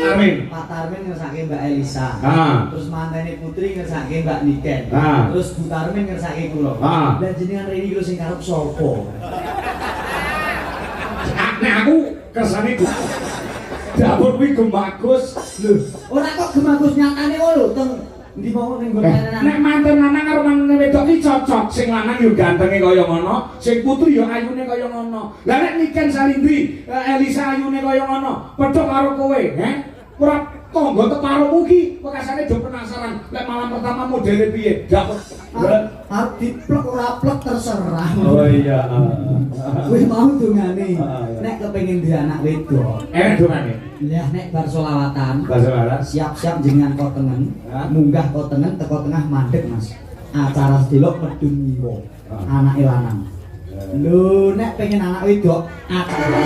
Pak Tarmin ngersake Mbak Elisa. Terus mantene Putri ngersake Mbak Niken. Terus Bu Tarmin ngersake kula. Lah jenengan rene iki sing karep sapa? Nek aku kersane dapur kuwi Gemagus. Lho, ora kok Gemagus nyatane ngono teng ndi mau ning nggon lanang. Nek manten lanang karo manten wedok iki cocok. Sing lanang yo gantenge kaya ngono, sing putri yo ayune kaya ngono. Lah nek Niken Salindri, Elisa ayune kaya ngono, padha karo kowe, ora tangga teparumu ki bekasane do penasaran. Lek malam pertama modele piye? Dapet. Arep diplek ora plek terserah. Oh iya. Kuwi mau dongane. Nek kepengin duwe anak wedok. Dongane. Lah nek bar selawatan. Bar selawatan. Siap-siap jenengan kok tengen. Munggah kok tengen teko tengah mandek, Mas. Acara delok medun nyiwa. Anake lanang. Lho nek pengen anak wedok acara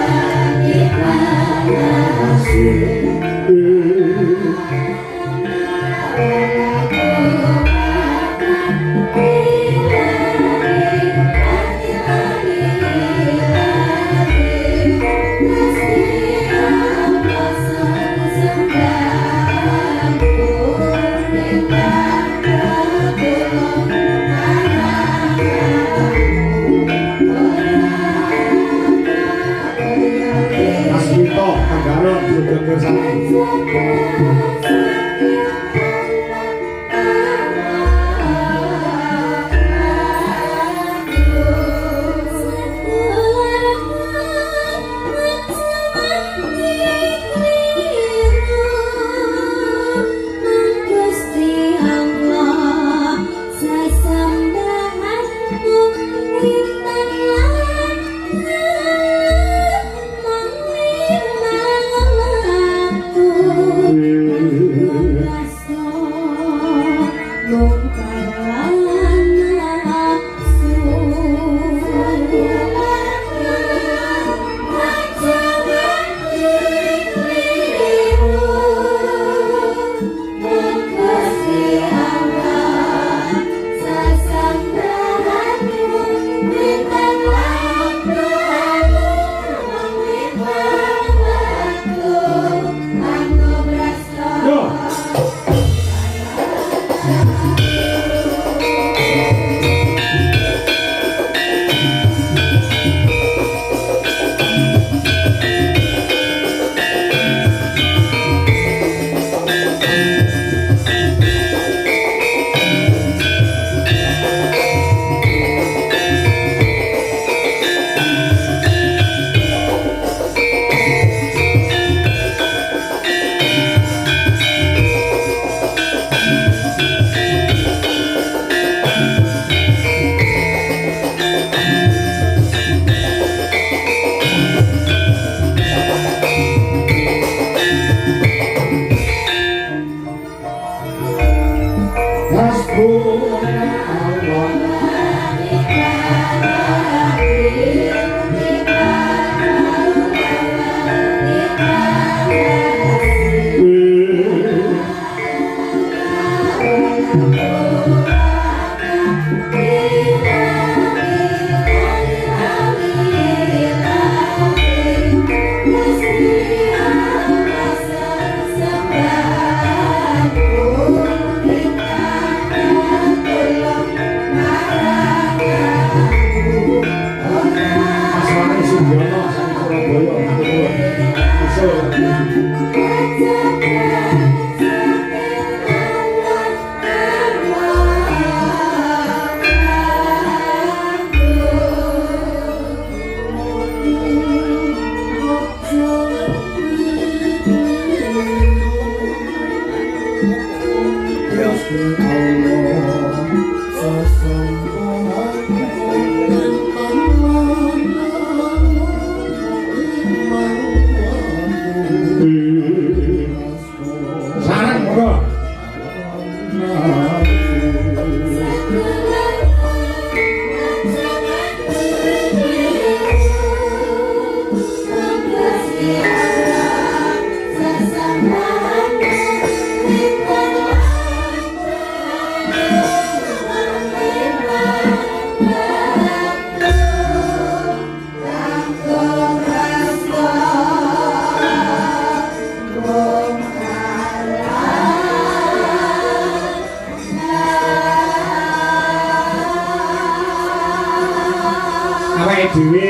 dhewe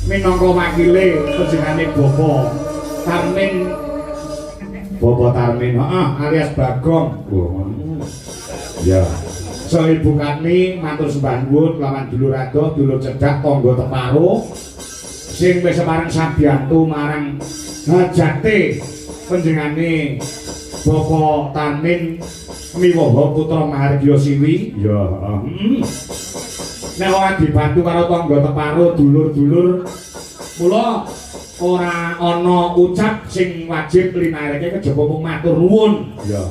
minangka wakile panjenengane Bapak Tarmin. Bapak Tarmin, alias Bagong. Ya. So Ibu Katni matur sembah nuwun lawan dulur adoh, dulur cedhak, tangga teparo sing wis marang sabiyantu marang hajate panjenengane Bapak Tarmin Miwaha Putra Mahargya Siwi. Ya, nek ora dibantu karo tangga teparo, dulur-dulur, mula ora ana ucap sing wajib linareke kejaba mung matur nuwun. Ya.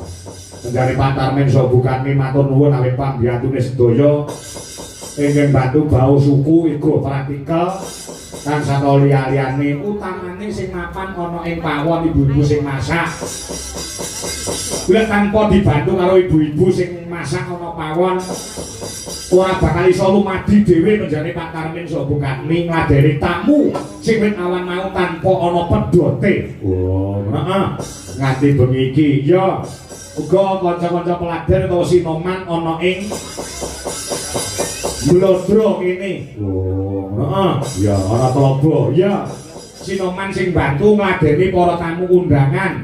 Penjari Pak Tarmin so Bukatni matur nuwun awit pambiyantune sedaya ingkang bantu bau suku iku praktikal kan saka liya-liyane utamane sing mapan ana ing pawon ibu-ibu sing masak. Lek tanpa dibantu karo ibu-ibu sing masak ana pawon ora bakal iso lumadi dhewe penjari Pak Tarmin so Bukatni ngladeni tamu sing wit awan mau tanpa ana pedote. Oh, heeh. Nganti bengi iki ya uga kanca-kanca pelajar utawa sinoman ana ing Blodro ini. Oh, heeh. Ya ana Tlobo. Ya. Sinoman sing bantu ngladeni para tamu undangan.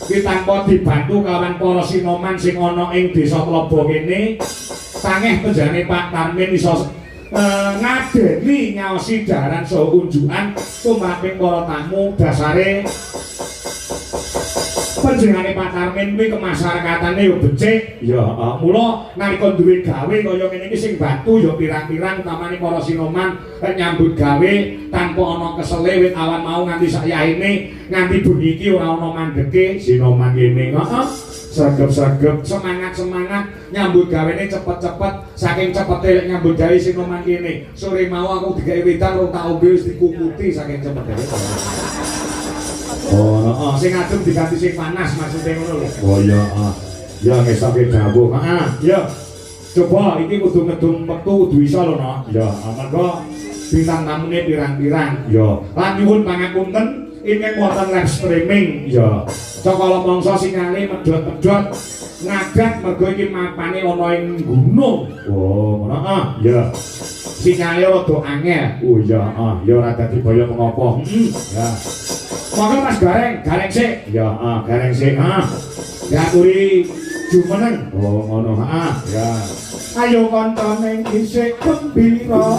Ki tanpa dibantu kawan para sinoman sing ana ing Desa Tlobo kene, tangeh penjane Pak Tarmin iso ngadeni ngaosi daran saha unjukan tumraping para tamu dasare panjenengane Pak Tarmin kuwi kemasyarakatane yo becik. Ya, mula nalika duwe gawe kaya ngene iki sing bantu ya pirang-pirang utamane para sinoman nyambut gawe tanpa ana kesele wit awan mau nganti sayaine nganti bengi iki ora ana mandeke sinoman kene. Heeh. Sregep-sregep semangat-semangat nyambut gawene cepet-cepet saking cepete lek nyambut gawe sinoman kene. Sore mau aku digawe wedan ora tak ombe wis dikukuti saking cepete. Oh, heeh, sing adem diganti sing panas maksudnya ngono lho. Oh iya, ya ngesake dawuh. Heeh, ya. Coba iki kudu ngedum wektu kudu iso lho, no. Ya, monggo bintang tamune pirang-pirang. Ya, lan nyuwun pangapunten ingkang wonten live streaming. Ya. Cakala mangsa singale medhot-medhot ngagat mergo iki mapane ana ing gunung. Oh, heeh, ya. Singale rada angel. Oh iya, ya ora dadi baya mengapa. Ya. Monggo Mas gareng sik. Ya, gareng sik. Diaturi jumeneng. Oh, ngono. Ya. Ayo kontone isih gembira.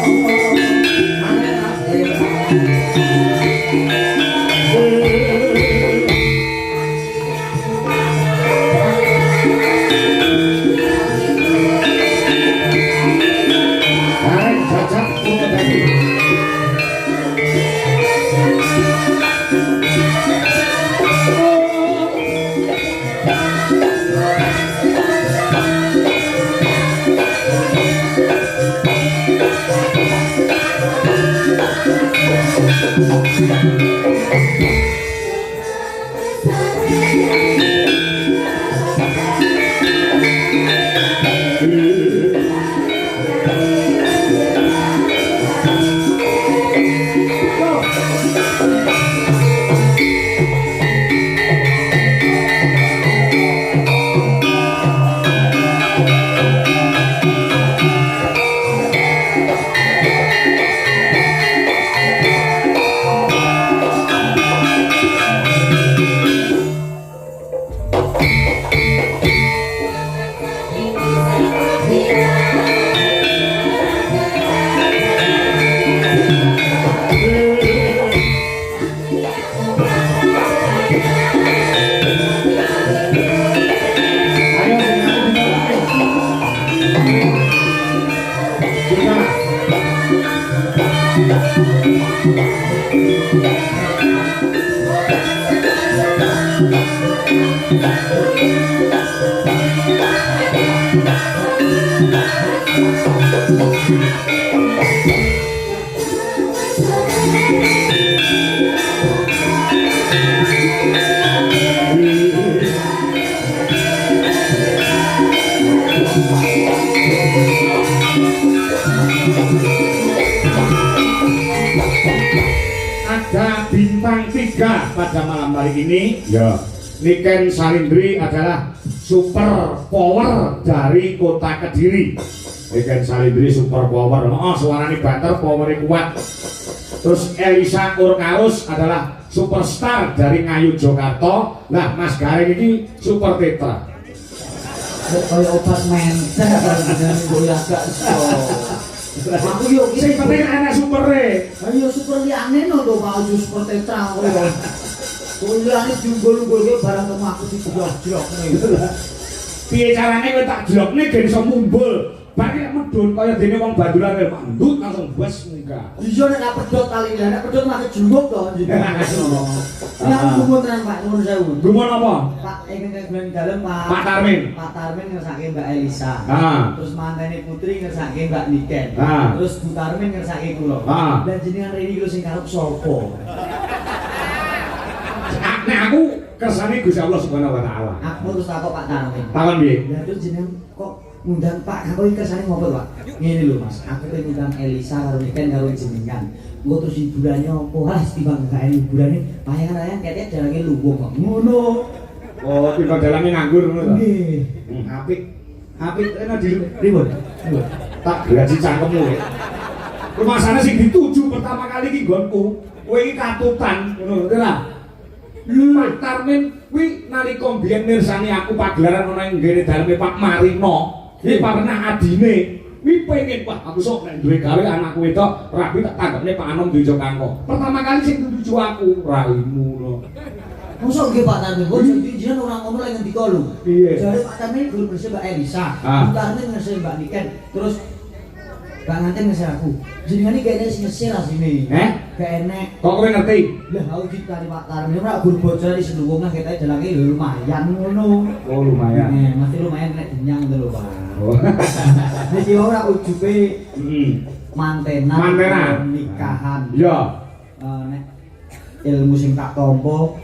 Ada bintang 3 pada malam hari ini. Ya. Niken Salindri adalah super power dari kota Kediri. Niken Salindri super power. Oh, suarane banter, powernya kuat. Terus Elisa Urkarus adalah superstar dari Ngayu Jogarta. Lah Mas Garing ini super tetra. Kayak obat mentah kalau bener gue agak aku yo Sing penting ana supere. Ayo super liane no do mau super tetra kowe yo. Kuliane junggul-junggul barang temu aku dijelok-jelok ngene. Piye carane kowe tak jelokne gen iso mumbul. Bar nek medhun kaya dene wong Banduran kaya mandut langsung bes munggah. Iya nek pedhot kali nek pedhot mah jungguk to jenenge. Ya gumun tenan Pak nuwun sewu. Gumun apa? Pak ingkang bulan dalem Pak. Pak Tarmin. Pak Tarmin ngersake Mbak Elisa. Terus mantene Putri ngersake Mbak Niken. Terus Bu Tarmin ngersake kula. Dan jenengan Reni kula sing karep sapa? Nek aku kersane Gusti Allah Subhanahu wa taala. Aku terus takok Pak Tarmin. Takon piye? Lah terus jenengan kok ngundang Pak Kakoi kersane ngopo Pak? Ngene lho Mas, aku pengen ngundang Elisa karo Niken karo jenengan. Engko terus hiburannya opo? Ah, timbang kae hiburane payangan ketek jalange luwung kok. Ngono. Oh, timbang dalange nganggur ngono to? Nggih. Apik. Apik enak di Pripun? tak gaji cangkemmu. Rumah sana sing dituju pertama kali iki nggonku. Kowe iki katutan ngono lho lah. Pak Tarmin kuwi nalika mbiyen mirsani aku pagelaran ana ing ngene daleme Pak Marino. Iki pernah adine. Kuwi pengen Pak aku sok nek duwe gawe anakku wedok rabi tak tanggapne Pak Anom Dujo Kangko. Pertama kali sing dituju aku raimu lho. Mosok nggih Pak Tarmin, kok jenengan ora ngomong lagi ngendika lho. Piye? Jare Pak Tarmin guru bersih Mbak Elisa, Bu Tarmin ngesih Mbak Niken, terus Mbak Nganten ngesih aku. Jenengan iki kayaknya sing ngesih rasine. Gak enek. Kok kowe ngerti? Lah aku dikari Pak Tarmin ora guru bocor di seluwung lah ketoke dalange lho lumayan ngono. Oh lumayan. Mesti lumayan nek dinyang to lho Pak. Oh. Niki ora ujube mantenan nikahan. Iya. Nek ilmu sing tak tampa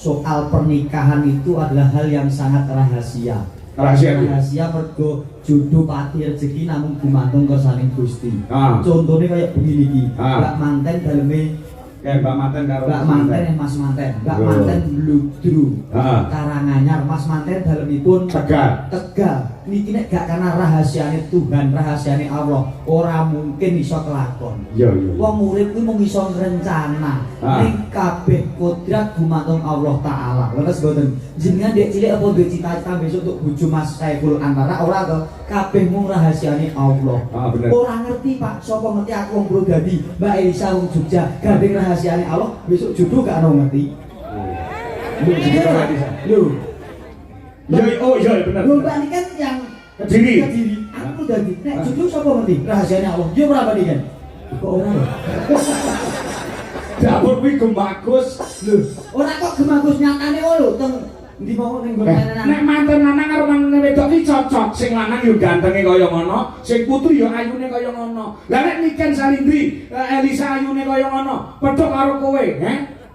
soal pernikahan itu adalah hal yang sangat rahasia. Rahasia mergo jodoh pati rezeki namun gumantung kersane Gusti. Contohnya kayak begini iki. Mbak manten daleme kayak Mbak Manten karo Mbak Manten Mas Manten. Mbak Manten Bludru. Karanganyar Mas Manten dalemipun Tegal. Niki nek gak karena rahasiane Tuhan, rahasiane Allah, ora mungkin iso kelakon. Iya. Wong urip kuwi mung iso ngrencana. Ning kabeh kodrat gumantung Allah taala. Leres mboten? Jenengan dek cilik apa duwe cita-cita besok untuk bojo Mas Saiful Anwar ora to? Kabeh mung rahasiane Allah. Ora ngerti Pak, sapa ngerti aku wong Purwodadi, Mbak Elisa wong Jogja, gandeng rahasiane Allah, besok jodoh gak ono ngerti. Lho. Iya bener. Lho Mbak Niken yang Kediri. Aku dadi nek jodoh sapa ngerti? Rahasiane Allah. Yo ora Mbak Niken. Kok ora ya? Dapur kuwi gembagus. Lho, ora kok gemagus nyatane lho teng ndi mau ning nggon tenan. Nek manten lanang karo manten wedok iki cocok. Sing lanang yo gantenge kaya ngono, sing putu yo ayune kaya ngono. Lah nek Niken Salindri, Elisa ayune kaya ngono, padha karo kowe,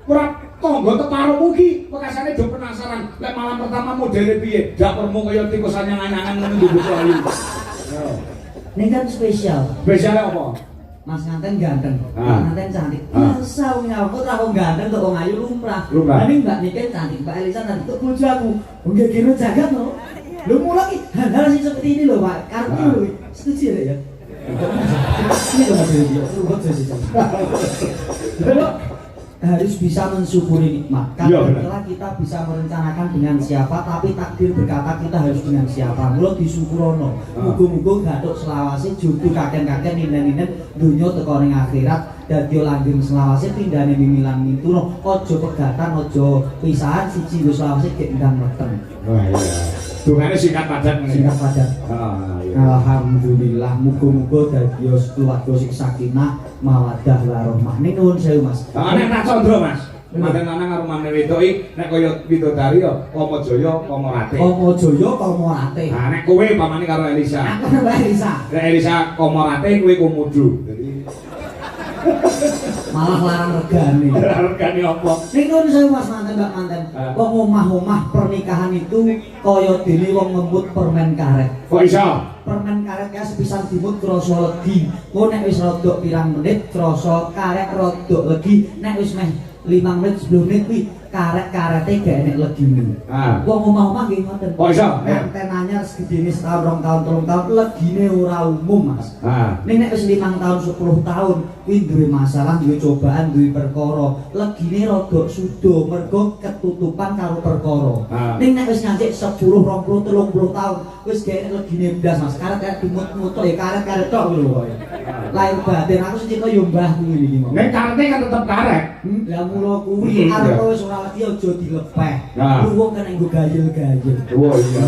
ora tangga teparumu iki bekasane do penasaran. Lek malam pertama modele piye? Dapurmu kaya tikus anyang-anyangan ngono buku ayu. Ning kan spesial. Spesiale apa? Mas Nganten ganteng, Mbak Nganten cantik. Biasa wong aku ora wong ganteng kok wong ayu lumrah. Ning Mbak Niken cantik, Mbak Elisa cantik kok bojo aku. Nggih kira jagat lho. Lho mulai hal-hal sing seperti ini lho Pak. Karepku lho. Setuju ya? Ini kok Mas Dewi, rubet sih. Harus bisa mensyukuri nikmat. Kadang kita bisa merencanakan dengan siapa, tapi takdir berkata kita harus dengan siapa. Mula disyukurono. Muga-muga gathuk selawase jodoh kaken-kaken ninen-ninen donya teko ning akhirat dadi langgeng selawase pindhane mimilan minturo. Aja pegatan, aja pisahan siji nggo selawase gek ndang meteng. Wah iya. Dungane singkat padat. Alhamdulillah, muga-muga dadi keluarga sing sakinah mawaddah warahmah. Ning nuwun sewu Mas. Nek tak condro Mas. Manten lanang karo manten wedok iki nek kaya widodari ya Kama Jaya, Kama Rate. Kama Jaya, Kama Rate. Nah nek kowe pamane karo Elisa. Aku Mbak Elisa. Nek Elisa Kama Rate kowe Komodo. Dadi malah larang regane. Regane apa? Ning nuwun sewu Mas manten Mbak manten. Wong omah-omah pernikahan itu kaya dene wong ngembut permen karet. Kok iso? Permen karet kae sepisan dimut krasa legi. Kok nek wis rada pirang menit krasa karet rada legi, nek wis meh 5 menit 10 menit kuwi karet-karete gak enek legine. Wong omah-omah nggih ngoten. Kok iso? Antenanya segedene setahun, 2 tahun, 3 tahun legine ora umum, Mas. Ning nek wis 5 tahun, 10 tahun kuwi duwe masalah, duwe cobaan, duwe perkara. Legine rada sudo mergo ketutupan karo perkara. Ning nek wis nganti 10, 20, 30 tahun wis gak enek legine blas, Mas. Karet-karet dimut-mut ya karet-karet tok lho. Lahir batin aku sing cita yo mbahku iki. Nek karete kan tetep karet. Lah mula kuwi arep wis ora lagi aja dilepeh. Luwung kan nggo gayel-gayel. Oh iya.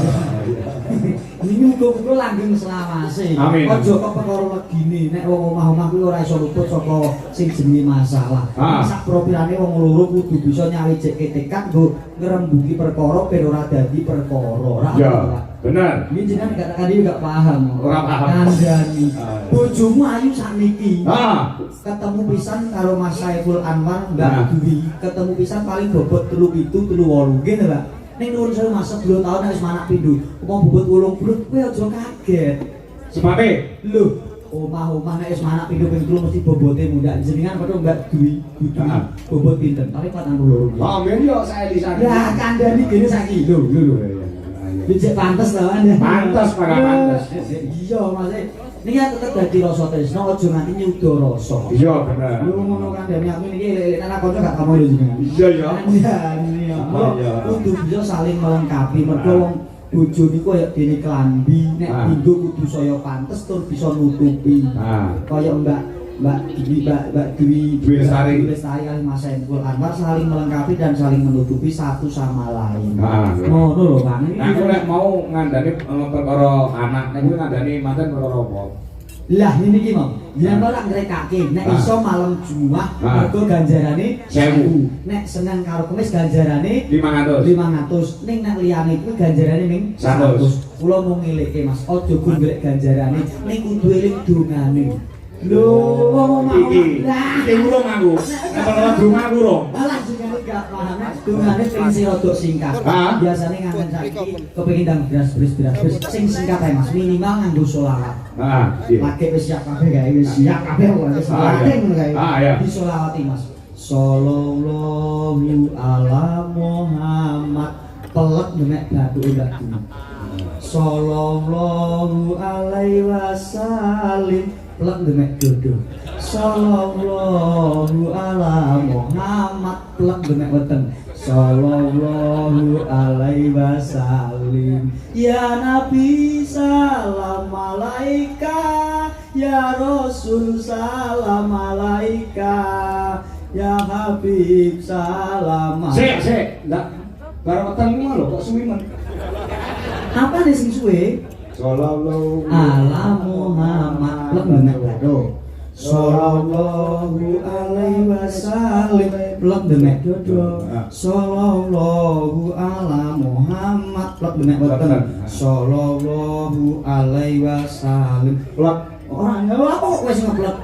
Ini muga-muga langgeng selawase. Aja kok perkara legine nek wong omah-omah kuwi ora iso luput saka sing jenenge masalah. Sak propirane wong loro kudu bisa nyawijeke tekad nggo ngrembugi perkara ben ora dadi perkara. Ya, bener. Ini jenengan kata-kata gak paham. Ora paham. Kandhani. Bojomu ayu sakniki. Ketemu pisan karo Mas Saiful Anwar Mbak Dwi. Ketemu pisan paling bobot 37, 38 ngene, Mbak. Ning nuwun sewu Mas 10 tahun wis manak pindho. Wong bobot 80 kowe aja kaget. Sebabe, lho, omah-omah nek wis manak pindho ping 3 mesti bobote mundak. Jenengan padha Mbak Dwi, bobot pinten? Paling 42. Amin yo saelisane. Ya kandhani gene saiki. Lho. Becek pantes to, Anda. Pantes para pantes. Iya, Mas. Niki tetep dadi rasa tresno aja nganti nyuda rasa. Iya, bener. Lu ngono kan dene aku niki lek anak kanca gak kamu lho jenengan. Iya, ya. Iya. Kudu bisa saling melengkapi mergo wong bojo niku kaya dene klambi, nek dinggo kudu saya pantes tur bisa nutupi. Kaya Mbak Dwi Lestari kali Mas Saiful Anwar saling melengkapi dan saling menutupi satu sama lain. Ngono lho, Bang. Aku nek mau ngandani perkara anak, nek kuwi ngandani manten perkara apa? Lah ini ki mau. Yen ora ngrekake, nek iso malam Jumat mergo ganjarane 1000. Nek Senin karo Kamis ganjarane 500. Ning nek liyane kuwi ganjarane ning 100. Kula mau ngelekke Mas, aja golek ganjarane, ning kudu eling dongane. Lho, iki urung aku. Nek perkara donga aku urung. Alah jenenge gak paham. Dongane pengen sing rada singkat. Biasane nganten saiki kepengin ndang beras sing singkat ae Mas, minimal nganggo selawat. Lagi wis siap kabeh gawe wis siap kabeh wis penting gawe. Disolawati Mas. Sallallahu ala Muhammad. Pelek nek bathuke Mbak Dwi. Sallallahu alaihi wasallam. Plek demek dodo. Sallallahu ala Muhammad. Plek demek weten. Sallallahu alaihi wasallam. Ya Nabi salam alaika, ya Rasul salam alaika, ya Habib salam. Sik, ndak karo weten ku lho kok suwi men. Apa nih sing suwe? Sallallahu ala Muhammad. Plek demek dodo. Sallallahu alaihi wasallam. Plek demek dodo. Sallallahu ala Muhammad. Plek demek weten. Sallallahu alaihi wasallam. Plek ora apa kok wis ngeplek.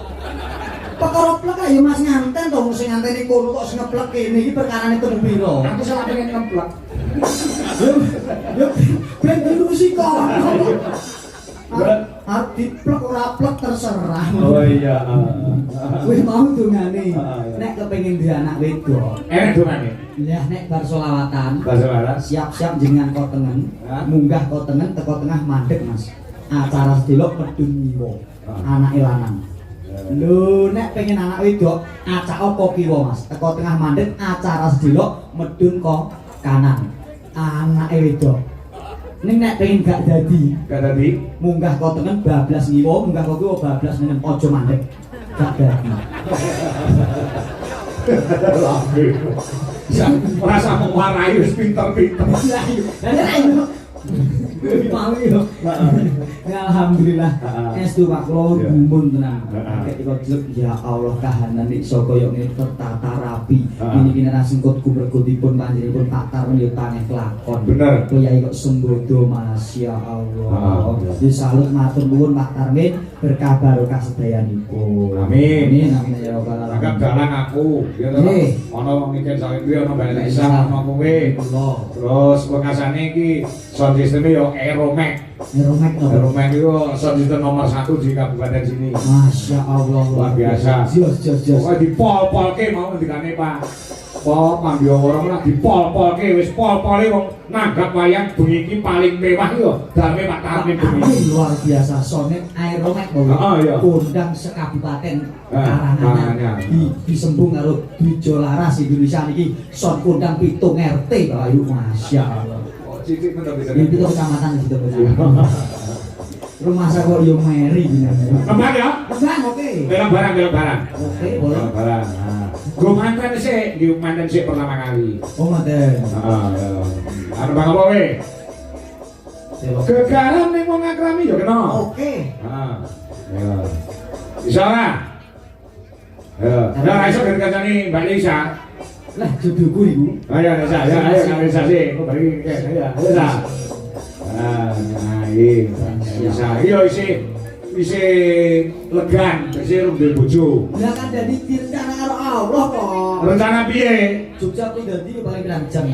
Perkara plek ayo Mas nganten to sing nganteni kono kok sing ngeplek kene iki perkarane teng piro? aku salah pengen ngeplek. Yo ben dilusi kok. Arti plek ora plek terserah. Oh iya. Wis mau dongane. Nek kepengin duwe anak wedok. Enak dongane. Lah nek bar selawatan. Siap-siap jenengan kotengen, munggah kotengen teko tengah mandeg Mas. Acara sedelok medun nyiwa. Anake lanang. Lho nek pengen anak wedok, acak apa kiwa Mas? Teko tengah mandeg acara sedelok medun kok kanan. Anake wedok. Ning nek pengen gak dadi, munggah kotengen bablas ngiwa, munggah kok kiwa bablas nenen aja mandeg. Gak dadi. Rasa mewarai wis pinter-pinter. Lah iya. Mau yo. Alhamdulillah. Estu Pak kula gumun tenan. Ketika jelek ya Allah kahanane iso kaya ngene tertata rapi. Niki nek singkut mergo dipun panjenenganipun taktar yo tangeh lakon. Bener. Kyai kok sembodo Masya Allah. Disalut matur nuwun Pak Tarmin berkah barokah sedayanipun. Amin. Amin ya rabbal alamin. Agak dalang aku, ya toh. Ana wong mikir saking kuwi ana balik isa ana kowe. Terus bekasane iki sound system yo Aeromax. Aeromax itu sound system nomor 1 di kabupaten sini. Masya Allah luar biasa. Jos. Pokoknya dipol-polke mau ngendikane Pak apa pambi orang lagi pol-polke wis pol-pole wong nanggap wayang bengi iki paling mewah yo dame Pak Tamin bengi. Luar biasa sonet aeromek Iya. kondang sekabupaten Karangan. Karangan disembung karo Dwijo Laras Indonesia niki son kondang 7 RT Bapak Ibu masyaallah. Cici bener-bener. Ini itu kecamatan gitu rumah saya kok yo meri gini. Kembang ya? Kembang oke. Belok barang. Oke, boleh. Belok barang. Nah. Gue mantan sih pertama kali. Oh, manten. Anu bang apa we? Gegaran ning wong akrami yo kena. Oke. Heeh. Ya. Bisa ora? Ya, iso kancane Mbak Lisa. Lah jodohku iku. Ayo Lisa, ayo Lisa sih. Kok bari ya. Lisa. Nah, iya. Bisa. Iya isi legan, isi rumah bojo. Lah kan dadi direncana karo Allah kok. Rencana piye? Jogja kuwi dadi paling rancang.